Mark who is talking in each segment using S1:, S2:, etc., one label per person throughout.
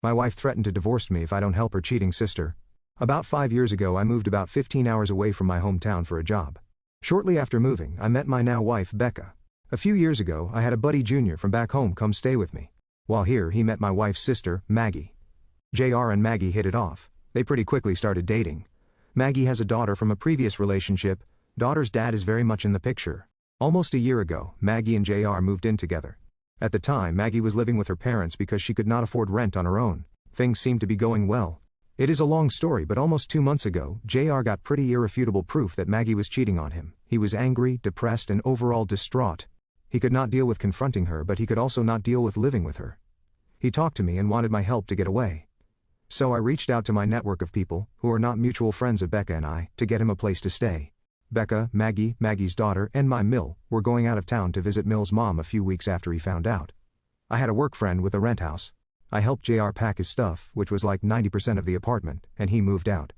S1: My wife threatened to divorce me if I don't help her cheating sister. About 5 years ago I moved about 15 hours away from my hometown for a job. Shortly after moving, I met my now wife Becca. A few years ago I had a buddy Junior from back home come stay with me. While here he met my wife's sister, Maggie. JR and Maggie hit it off. They pretty quickly started dating. Maggie has a daughter from a previous relationship. Daughter's dad is very much in the picture. Almost a year ago, Maggie and JR moved in together. At the time Maggie was living with her parents because she could not afford rent on her own. Things seemed to be going well. It is a long story, but almost 2 months ago, JR got pretty irrefutable proof that Maggie was cheating on him. He was angry, depressed and overall distraught. He could not deal with confronting her, but he could also not deal with living with her. He talked to me and wanted my help to get away. So I reached out to my network of people, who are not mutual friends of Becca and I, to get him a place to stay. Becca, Maggie, Maggie's daughter, and my Mill were going out of town to visit Mill's mom a few weeks after he found out. I had a work friend with a rent house. I helped JR pack his stuff, which was like 90% of the apartment, and he moved out.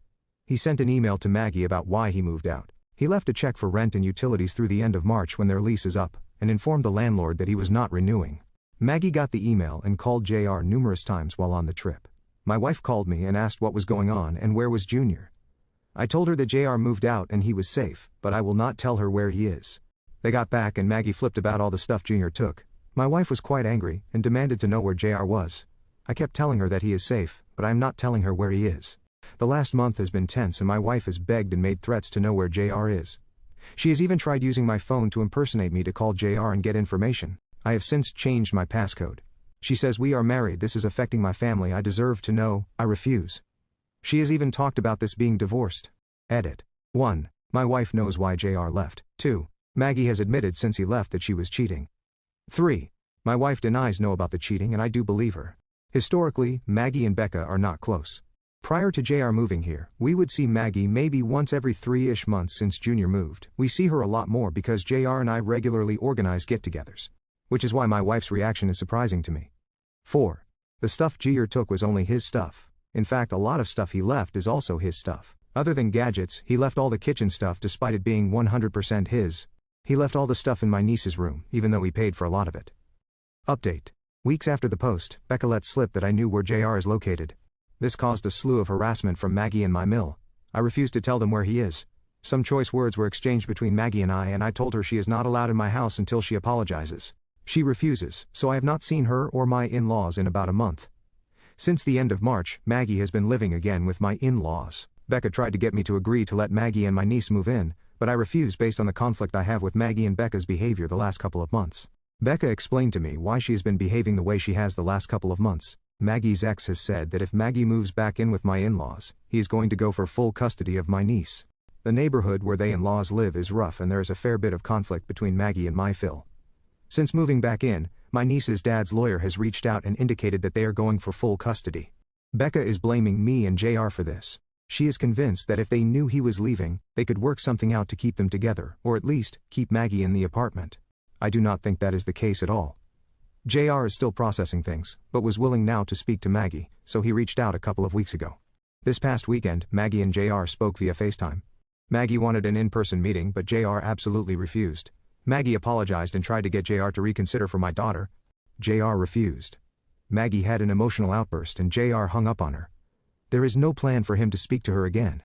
S1: He sent an email to Maggie about why he moved out. He left a check for rent and utilities through the end of March when their lease is up, and informed the landlord that he was not renewing. Maggie got the email and called JR numerous times while on the trip. My wife called me and asked what was going on and where was Junior. I told her that JR moved out and he was safe, but I will not tell her where he is. They got back and Maggie flipped about all the stuff Junior took. My wife was quite angry and demanded to know where JR was. I kept telling her that he is safe, but I am not telling her where he is. The last month has been tense and my wife has begged and made threats to know where JR is. She has even tried using my phone to impersonate me to call JR and get information. I have since changed my passcode. She says we are married, this is affecting my family, I deserve to know, I refuse. She has even talked about this being divorced. Edit. 1. My wife knows why JR left. 2. Maggie has admitted since he left that she was cheating. 3. My wife denies know about the cheating and I do believe her. Historically, Maggie and Becca are not close. Prior to JR moving here, we would see Maggie maybe once every 3-ish months since Junior moved. We see her a lot more because JR and I regularly organize get-togethers. Which is why my wife's reaction is surprising to me. 4. The stuff JR took was only his stuff. In fact, a lot of stuff he left is also his stuff. Other than gadgets, he left all the kitchen stuff despite it being 100% his. He left all the stuff in my niece's room, even though he paid for a lot of it. Update. Weeks after the post, Becca let slip that I knew where JR is located. This caused a slew of harassment from Maggie and my Mill. I refused to tell them where he is. Some choice words were exchanged between Maggie and I told her she is not allowed in my house until she apologizes. She refuses, so I have not seen her or my in-laws in about a month. Since the end of March, Maggie has been living again with my in-laws. Becca tried to get me to agree to let Maggie and my niece move in, but I refused based on the conflict I have with Maggie and Becca's behavior the last couple of months. Becca explained to me why she has been behaving the way she has the last couple of months. Maggie's ex has said that if Maggie moves back in with my in-laws, he is going to go for full custody of my niece. The neighborhood where they in-laws live is rough and there is a fair bit of conflict between Maggie and my Phil. Since moving back in, my niece's dad's lawyer has reached out and indicated that they are going for full custody. Becca is blaming me and JR for this. She is convinced that if they knew he was leaving, they could work something out to keep them together, or at least, keep Maggie in the apartment. I do not think that is the case at all. JR is still processing things, but was willing now to speak to Maggie, so he reached out a couple of weeks ago. This past weekend, Maggie and JR spoke via FaceTime. Maggie wanted an in-person meeting but JR absolutely refused. Maggie apologized and tried to get JR to reconsider for my daughter. JR refused. Maggie had an emotional outburst and JR hung up on her. There is no plan for him to speak to her again.